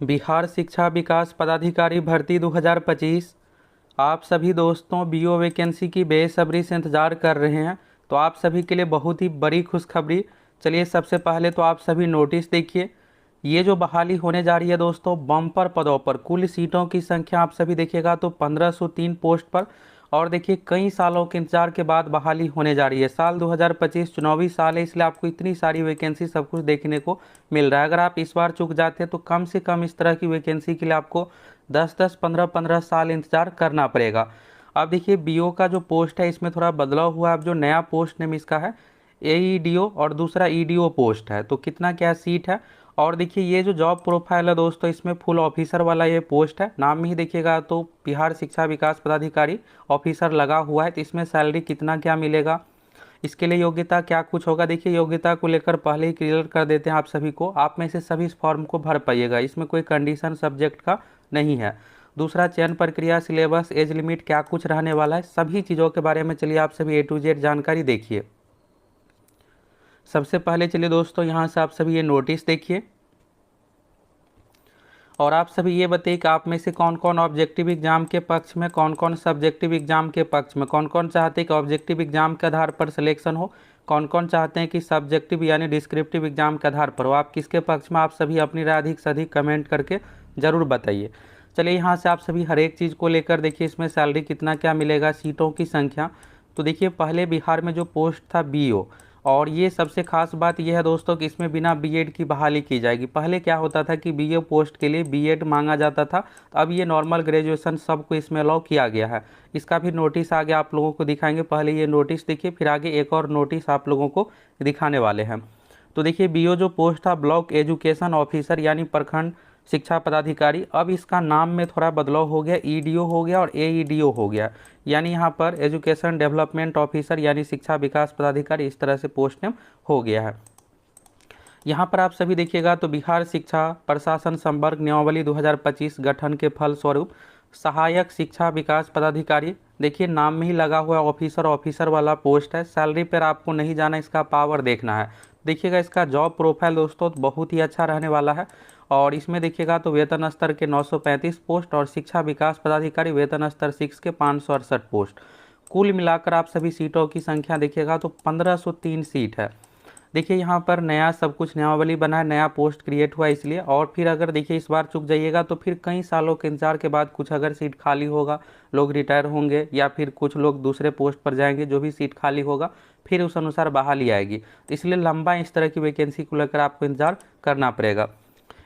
बिहार शिक्षा विकास पदाधिकारी भर्ती 2025। आप सभी दोस्तों बीओ वैकेंसी की बेसब्री से इंतज़ार कर रहे हैं, तो आप सभी के लिए बहुत ही बड़ी खुशखबरी। चलिए सबसे पहले तो आप सभी नोटिस देखिए। ये जो बहाली होने जा रही है दोस्तों, बम्पर पदों पर कुल सीटों की संख्या आप सभी देखिएगा तो 1503 पोस्ट पर। और देखिए कई सालों के इंतजार के बाद बहाली होने जा रही है। साल 2025 चुनावी साल है, इसलिए आपको इतनी सारी वैकेंसी सब कुछ देखने को मिल रहा है। अगर आप इस बार चूक जाते हैं तो कम से कम इस तरह की वैकेंसी के लिए आपको 10-10 15-15 साल इंतजार करना पड़ेगा। अब देखिए बीओ का जो पोस्ट है इसमें थोड़ा बदलाव हुआ है। अब जो नया पोस्ट नेम इसका है एईडीओ और दूसरा ईडीओ पोस्ट है। तो कितना क्या सीट है, और देखिए ये जो जॉब प्रोफाइल है दोस्तों, इसमें फुल ऑफिसर वाला ये पोस्ट है। नाम में ही देखिएगा तो बिहार शिक्षा विकास पदाधिकारी ऑफिसर लगा हुआ है। तो इसमें सैलरी कितना क्या मिलेगा, इसके लिए योग्यता क्या कुछ होगा, देखिए योग्यता को लेकर पहले ही क्लियर कर देते हैं आप सभी को। आप में से सभी इस फॉर्म को भर पाइएगा, इसमें कोई कंडीशन सब्जेक्ट का नहीं है। दूसरा, चयन प्रक्रिया, सिलेबस, एज लिमिट क्या कुछ रहने वाला है, सभी चीज़ों के बारे में चलिए आप सभी A to Z जानकारी देखिए। सबसे पहले चलिए दोस्तों यहाँ से आप सभी ये नोटिस देखिए, और आप सभी ये बताइए कि आप में से कौन कौन ऑब्जेक्टिव एग्जाम के पक्ष में, कौन कौन सब्जेक्टिव एग्जाम के पक्ष में, कौन कौन चाहते हैं कि ऑब्जेक्टिव एग्जाम के आधार पर सिलेक्शन हो, कौन कौन चाहते हैं कि सब्जेक्टिव यानी डिस्क्रिप्टिव एग्जाम के आधार पर हो। आप किसके पक्ष में, आप सभी अपनी राय अधिक से अधिक कमेंट करके ज़रूर बताइए। चलिए यहाँ से आप सभी हर एक चीज़ को लेकर देखिए, इसमें सैलरी कितना क्या मिलेगा, सीटों की संख्या। तो देखिए पहले बिहार में जो पोस्ट था बीओ, और ये सबसे खास बात यह है दोस्तों कि इसमें बिना बीएड की बहाली की जाएगी। पहले क्या होता था कि बीए पोस्ट के लिए बीएड मांगा जाता था, अब ये नॉर्मल ग्रेजुएशन सबको इसमें अलाउ किया गया है। इसका भी नोटिस आगे आप लोगों को दिखाएंगे। पहले ये नोटिस देखिए, फिर आगे एक और नोटिस आप लोगों को दिखाने वाले हैं। तो देखिए बीओ जो पोस्ट था ब्लॉक एजुकेशन ऑफिसर यानी प्रखंड शिक्षा पदाधिकारी, अब इसका नाम में थोड़ा बदलाव हो गया, ईडीओ हो गया और एईडीओ हो गया। यानी यहाँ पर एजुकेशन डेवलपमेंट ऑफिसर यानी शिक्षा विकास पदाधिकारी, इस तरह से पोस्ट नेम हो गया है। यहाँ पर आप सभी देखिएगा तो बिहार शिक्षा प्रशासन संवर्ग नियमावली 2025 गठन के फलस्वरूप सहायक शिक्षा विकास पदाधिकारी, देखिए नाम में ही लगा हुआ ऑफिसर, ऑफिसर वाला पोस्ट है। सैलरी पर आपको नहीं जाना, इसका पावर देखना है। देखिएगा इसका जॉब प्रोफाइल दोस्तों बहुत ही अच्छा रहने वाला है। और इसमें देखिएगा तो वेतन स्तर के 935 पोस्ट और शिक्षा विकास पदाधिकारी वेतन स्तर 6 के 568 पोस्ट। कुल मिलाकर आप सभी सीटों की संख्या देखिएगा तो 1503 सीट है। देखिए यहाँ पर नया सब कुछ नियमावली बना है, नया पोस्ट क्रिएट हुआ है इसलिए। और फिर अगर देखिए इस बार चुक जाइएगा तो फिर कई सालों के इंतजार के बाद कुछ अगर सीट खाली होगा, लोग रिटायर होंगे या फिर कुछ लोग दूसरे पोस्ट पर जाएंगे, जो भी सीट खाली होगा फिर उस अनुसार बहाली आएगी। तो इसलिए लंबा इस तरह की वैकेंसी को लेकर आपको इंतजार करना पड़ेगा।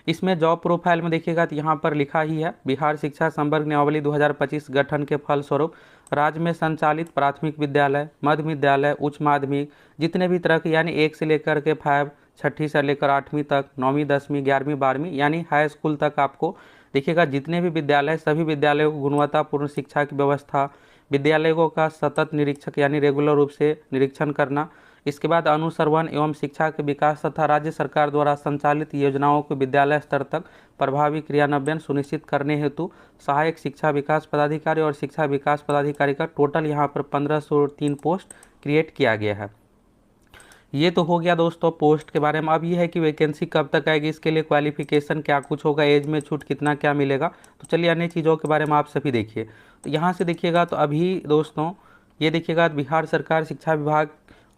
इसमें जॉब प्रोफाइल में देखिएगा तो यहाँ पर लिखा ही है, बिहार शिक्षा संवर्ग नियमावली 2025 गठन के फलस्वरूप राज्य में संचालित प्राथमिक विद्यालय, मध्य विद्यालय, उच्च माध्यमिक जितने भी तरह के यानी 1 से लेकर के 5, छठी से लेकर 8वीं तक, 9वीं 10वीं 11वीं 12वीं यानी हाई स्कूल तक आपको देखिएगा जितने भी विद्यालय, सभी विद्यालयों को गुणवत्तापूर्ण शिक्षा की व्यवस्था, विद्यालयों का सतत निरीक्षक यानी रेगुलर रूप से निरीक्षण करना। इसके बाद अनुश्रवण एवं शिक्षा के विकास तथा राज्य सरकार द्वारा संचालित योजनाओं को विद्यालय स्तर तक प्रभावी क्रियान्वयन सुनिश्चित करने हेतु सहायक शिक्षा विकास पदाधिकारी और शिक्षा विकास पदाधिकारी का टोटल यहाँ पर 1503 पोस्ट क्रिएट किया गया है। ये तो हो गया दोस्तों पोस्ट के बारे में। अब ये है कि वैकेंसी कब तक आएगी, इसके लिए क्वालिफिकेशन क्या कुछ होगा, एज में छूट कितना क्या मिलेगा। तो चलिए अन्य चीज़ों के बारे में आप सभी देखिए। तो यहाँ से देखिएगा तो अभी दोस्तों ये देखिएगा बिहार सरकार शिक्षा विभाग,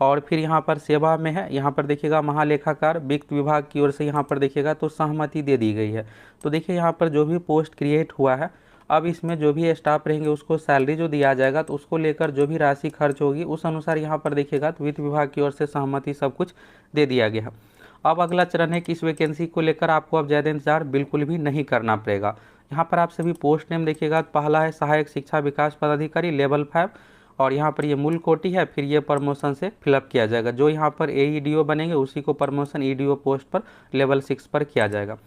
और फिर यहाँ पर सेवा में है, यहाँ पर देखिएगा महालेखाकार वित्त विभाग की ओर से यहाँ पर देखिएगा तो सहमति दे दी गई है। तो देखिए यहाँ पर जो भी पोस्ट क्रिएट हुआ है, अब इसमें जो भी स्टाफ रहेंगे उसको सैलरी जो दिया जाएगा तो उसको लेकर जो भी राशि खर्च होगी उस अनुसार यहाँ पर देखिएगा तो वित्त विभाग की ओर से सहमति सब कुछ दे दिया गया है। अब अगला चरण है कि इस वैकेंसी को लेकर आपको अब ज़्यादा इंतजार बिल्कुल भी नहीं करना पड़ेगा। यहाँ पर आप सभी पोस्ट नेम देखिएगा तो पहला है सहायक शिक्षा विकास पदाधिकारी लेवल 5, और यहाँ पर ये मूल कोटि है, फिर ये प्रमोशन से फिलअप किया जाएगा। जो यहाँ पर एईडीओ बनेंगे उसी को प्रमोशन ईडीओ पोस्ट पर लेवल 6 पर किया जाएगा।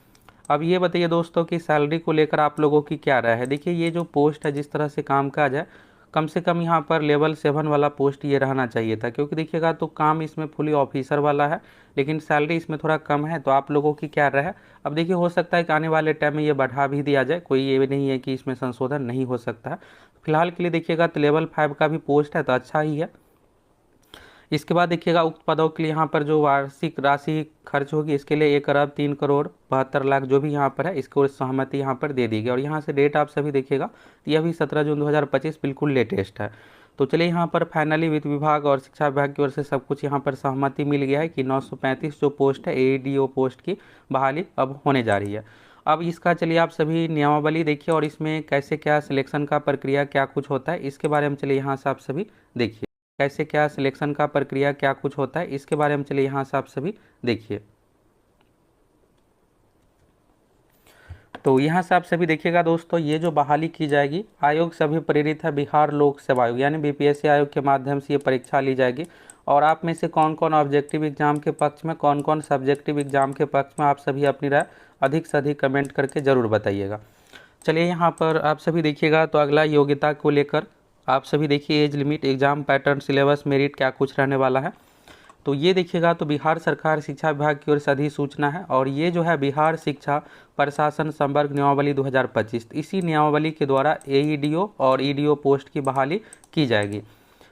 अब ये बताइए दोस्तों कि सैलरी को लेकर आप लोगों की क्या राय है। देखिए ये जो पोस्ट है जिस तरह से काम काज है, कम से कम यहाँ पर लेवल 7 वाला पोस्ट ये रहना चाहिए था, क्योंकि देखिएगा तो काम इसमें फुली ऑफिसर वाला है लेकिन सैलरी इसमें थोड़ा कम है। तो आप लोगों की क्या राय है। अब देखिए हो सकता है कि आने वाले टाइम में ये बढ़ा भी दिया जाए, कोई ये भी नहीं है कि इसमें संशोधन नहीं हो सकता है। फिलहाल के लिए देखिएगा तो लेवल 5 का भी पोस्ट है तो अच्छा ही है। इसके बाद देखिएगा उक्त पदों के लिए यहाँ पर जो वार्षिक राशि खर्च होगी इसके लिए 1,03,72,00,000 जो भी यहाँ पर है इसको सहमति यहाँ पर दे दी गई। और यहाँ से डेट आप सभी देखिएगा तो यह भी 17 जून 2025 बिल्कुल लेटेस्ट है। तो चलिए यहाँ पर फाइनली वित्त विभाग और शिक्षा विभाग की ओर से सब कुछ यहाँ पर सहमति मिल गया है कि 935 जो पोस्ट है AEDO पोस्ट की बहाली अब होने जा रही है। अब इसका चलिए आप सभी नियमावली देखिए और इसमें कैसे क्या सिलेक्शन का प्रक्रिया क्या कुछ होता है इसके बारे में चलिए यहाँ से आप सभी देखिए। कैसे क्या सिलेक्शन का प्रक्रिया क्या कुछ होता है इसके बारे में चलिए यहाँ से आप सभी देखिए। तो यहाँ से आप सभी देखिएगा दोस्तों, ये जो बहाली की जाएगी आयोग सभी प्रेरित है बिहार लोक सेवा आयोग यानी BPSC आयोग के माध्यम से ये परीक्षा ली जाएगी। और आप में से कौन कौन ऑब्जेक्टिव एग्जाम के पक्ष में, कौन कौन सब्जेक्टिव एग्जाम के पक्ष में, आप सभी अपनी राय अधिक से अधिक कमेंट करके ज़रूर बताइएगा। चलिए यहाँ पर आप सभी देखिएगा तो अगला योग्यता को लेकर आप सभी देखिए age limit, exam pattern, syllabus, merit क्या कुछ रहने वाला है। तो ये देखिएगा तो बिहार सरकार शिक्षा विभाग की ओर से अधिसूचना है और ये जो है बिहार शिक्षा प्रशासन संवर्ग नियमावली 2025, इसी नियमावली के द्वारा AEDO और EDO पोस्ट की बहाली की जाएगी।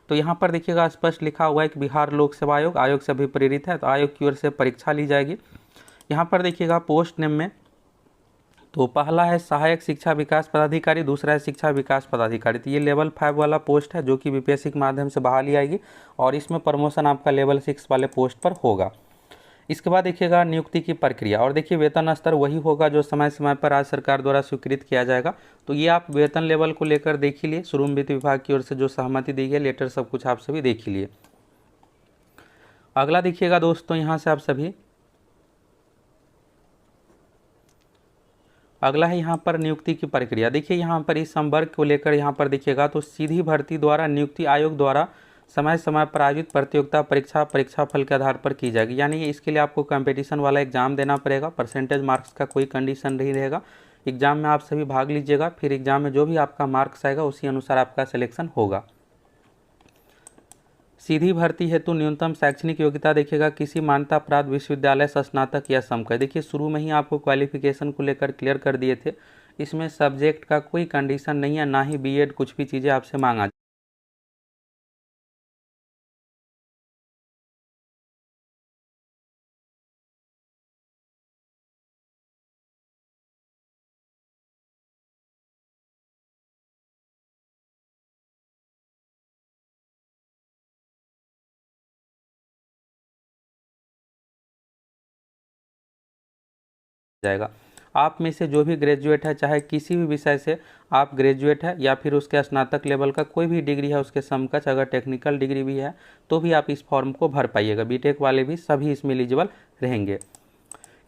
तो यहाँ पर देखिएगा स्पष्ट लिखा हुआ है कि बिहार लोक सेवा आयोग आयोग से भी प्रेरित है तो आयोग की ओर से परीक्षा ली जाएगी। यहाँ पर देखिएगा पोस्ट नेम में तो पहला है सहायक शिक्षा विकास पदाधिकारी, दूसरा है शिक्षा विकास पदाधिकारी। तो ये लेवल 5 वाला पोस्ट है जो कि BPSC के माध्यम से बहाली आएगी और इसमें प्रमोशन आपका लेवल 6 वाले पोस्ट पर होगा। इसके बाद देखिएगा नियुक्ति की प्रक्रिया और देखिए वेतन स्तर वही होगा जो समय समय पर राज्य सरकार द्वारा स्वीकृत किया जाएगा। तो ये आप वेतन लेवल को लेकर देख ही लिए, शुरू में वित्त विभाग की ओर से जो सहमति दी गई लेटर सब कुछ आप सभी देख ही लिए। अगला देखिएगा दोस्तों, यहाँ से आप सभी अगला है यहाँ पर नियुक्ति की प्रक्रिया। देखिए यहाँ पर इस संवर्ग को लेकर यहाँ पर देखिएगा तो सीधी भर्ती द्वारा नियुक्ति आयोग द्वारा समय समय पर आयोजित प्रतियोगिता परीक्षा फल के आधार पर की जाएगी। यानी इसके लिए आपको कंपटीशन वाला एग्जाम देना पड़ेगा, परसेंटेज मार्क्स का कोई कंडीशन नहीं रहेगा। एग्जाम में आप सभी भाग लीजिएगा, फिर एग्जाम में जो भी आपका मार्क्स आएगा उसी अनुसार आपका सिलेक्शन होगा। सीधी भर्ती हेतु न्यूनतम शैक्षणिक योग्यता देखिएगा किसी मान्यता प्राप्त विश्वविद्यालय से स्नातक या समकक्ष। देखिए शुरू में ही आपको क्वालिफिकेशन को लेकर क्लियर कर दिए थे, इसमें सब्जेक्ट का कोई कंडीशन नहीं है, ना ही B.Ed कुछ भी चीज़ें आपसे मांगा जाएगा। आप में से जो भी ग्रेजुएट है, चाहे किसी भी विषय से आप ग्रेजुएट है या फिर उसके स्नातक लेवल का कोई भी डिग्री है उसके समकक्ष, अगर टेक्निकल डिग्री भी है तो भी आप इस फॉर्म को भर पाइएगा। B.Tech वाले भी सभी इसमें एलिजिबल रहेंगे।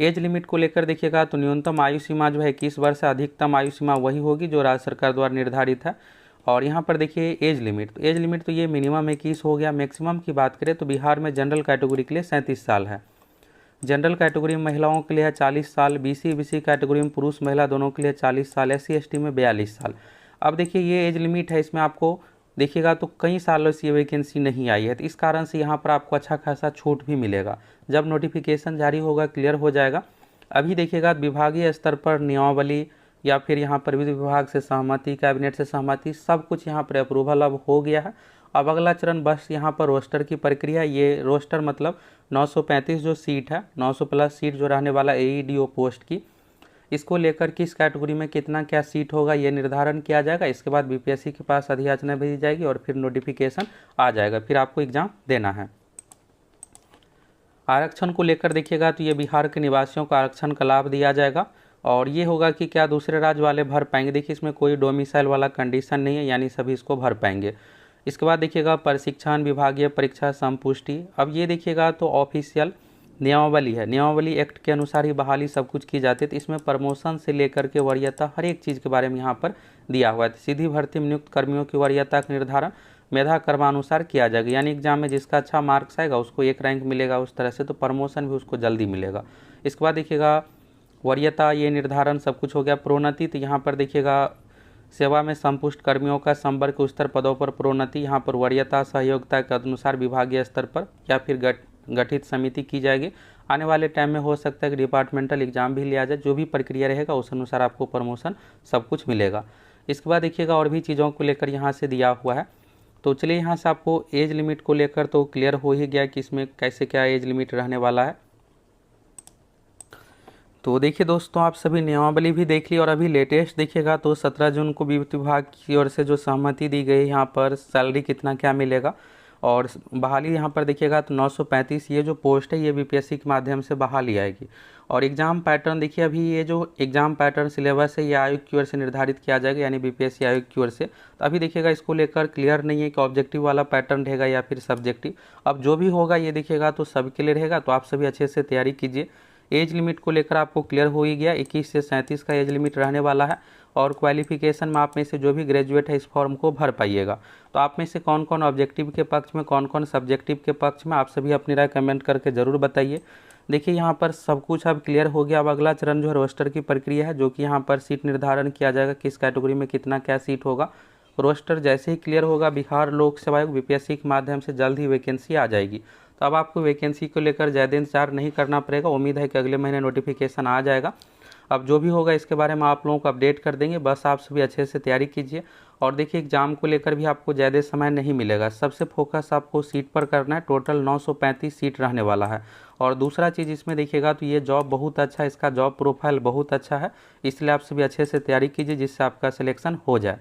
एज लिमिट को लेकर देखिएगा तो न्यूनतम आयु सीमा जो है 21 वर्ष है, अधिकतम आयु सीमा वही होगी जो राज्य सरकार द्वारा निर्धारित है। और यहाँ पर देखिए एज लिमिट तो ये मिनिमम 21 हो गया। मैक्सिमम की बात करें तो बिहार में जनरल कैटेगरी के लिए 37 साल है, जनरल कैटेगरी में महिलाओं के लिए है 40 साल, BC कैटेगरी में पुरुष महिला दोनों के लिए 40 साल, SC/ST में 42 साल। अब देखिए ये एज लिमिट है, इसमें आपको देखिएगा तो कई सालों से ये वैकेंसी नहीं आई है, तो इस कारण से यहाँ पर आपको अच्छा खासा छूट भी मिलेगा। जब नोटिफिकेशन जारी होगा क्लियर हो जाएगा। अभी देखिएगा विभागीय स्तर पर नियमावली या फिर यहाँ पर वित्त विभाग से सहमति, कैबिनेट से सहमति, सब कुछ यहाँ पर अप्रूवल अब हो गया है। अब अगला चरण बस यहाँ पर रोस्टर की प्रक्रिया। ये रोस्टर मतलब 935 जो सीट है, 900 प्लस सीट जो रहने वाला AEDO पोस्ट की, इसको लेकर किस कैटेगरी में कितना क्या सीट होगा ये निर्धारण किया जाएगा। इसके बाद BPSC के पास अधियाचना भेजी जाएगी और फिर नोटिफिकेशन आ जाएगा, फिर आपको एग्जाम देना है। आरक्षण को लेकर देखिएगा तो ये बिहार के निवासियों को आरक्षण का लाभ दिया जाएगा और ये होगा कि क्या दूसरे राज्य वाले भर पाएंगे। देखिए इसमें कोई डोमिसाइल वाला कंडीशन नहीं है, यानी सभी इसको भर पाएंगे। इसके बाद देखिएगा प्रशिक्षण विभागीय परीक्षा संपुष्टि। अब ये देखिएगा तो ऑफिशियल नियमावली है, नियमावली एक्ट के अनुसार ही बहाली सब कुछ की जाती है। तो इसमें प्रमोशन से लेकर के वरीयता हर एक चीज़ के बारे में यहाँ पर दिया हुआ है। सीधी भर्ती में नियुक्त कर्मियों की वरीयता का निर्धारण मेधा क्रमानुसार किया जाएगा, यानी एग्जाम में जिसका अच्छा मार्क्स आएगा उसको एक रैंक मिलेगा, उस तरह से तो प्रमोशन भी उसको जल्दी मिलेगा। इसके बाद देखिएगा वरीयता ये निर्धारण सब कुछ हो गया। प्रोन्नति, तो यहाँ पर देखिएगा सेवा में संपुष्ट कर्मियों का संवर्ग के उच्चतर पदों पर प्रोन्नति, यहाँ पर वरीयता सहयोगिता के अनुसार विभागीय स्तर पर या फिर गठित समिति की जाएगी। आने वाले टाइम में हो सकता है कि डिपार्टमेंटल एग्जाम भी लिया जाए, जो भी प्रक्रिया रहेगा उस अनुसार आपको प्रमोशन सब कुछ मिलेगा। इसके बाद देखिएगा और भी चीज़ों को लेकर यहाँ से दिया हुआ है। तो चलिए यहाँ से आपको एज लिमिट को लेकर तो क्लियर हो ही गया कि इसमें कैसे क्या एज लिमिट रहने वाला है। तो देखिए दोस्तों, आप सभी नियमावली भी देख ली और अभी लेटेस्ट देखिएगा तो 17 जून को वित्त विभाग की ओर से जो सहमति दी गई यहाँ पर सैलरी कितना क्या मिलेगा और बहाली यहाँ पर देखिएगा तो 935 ये जो पोस्ट है ये बीपीएससी के माध्यम से बहाली आएगी। और एग्ज़ाम पैटर्न देखिए, अभी ये जो एग्ज़ाम पैटर्न सिलेबस है ये आयोग की ओर से निर्धारित किया जाएगा, यानी बीपीएससी आयोग की ओर से। तो अभी देखिएगा इसको लेकर क्लियर नहीं है कि ऑब्जेक्टिव वाला पैटर्न रहेगा या फिर सब्जेक्टिव। अब जो भी होगा ये देखिएगा तो सबके लिए रहेगा, तो आप सभी अच्छे से तैयारी कीजिए। एज लिमिट को लेकर आपको क्लियर हो ही गया, 21 से 37 का एज लिमिट रहने वाला है। और क्वालिफिकेशन में आप में से जो भी ग्रेजुएट है इस फॉर्म को भर पाइएगा। तो आप में से कौन कौन ऑब्जेक्टिव के पक्ष में, कौन कौन सब्जेक्टिव के पक्ष में, आप सभी अपनी राय कमेंट करके ज़रूर बताइए। देखिए यहाँ पर सब कुछ अब क्लियर हो गया। अब अगला चरण जो है रोस्टर की प्रक्रिया है, जो कि यहाँ पर सीट निर्धारण किया जाएगा, किस कैटेगरी में कितना क्या सीट होगा। रोस्टर जैसे ही क्लियर होगा बिहार लोक सेवा आयोग बीपीएससी के माध्यम से जल्द ही वैकेंसी आ जाएगी। तो अब आपको वैकेंसी को लेकर ज़्यादा इंतजार नहीं करना पड़ेगा, उम्मीद है कि अगले महीने नोटिफिकेशन आ जाएगा। अब जो भी होगा इसके बारे में आप लोगों को अपडेट कर देंगे, बस आप सभी अच्छे से तैयारी कीजिए। और देखिए एग्जाम को लेकर भी आपको ज़्यादा समय नहीं मिलेगा, सबसे फोकस आपको सीट पर करना है। टोटल 935 सीट रहने वाला है। और दूसरा चीज़ इसमें देखिएगा तो ये जॉब बहुत अच्छा है, इसका जॉब प्रोफाइल बहुत अच्छा है, इसलिए आप सभी अच्छे से तैयारी कीजिए जिससे आपका सिलेक्शन हो जाए।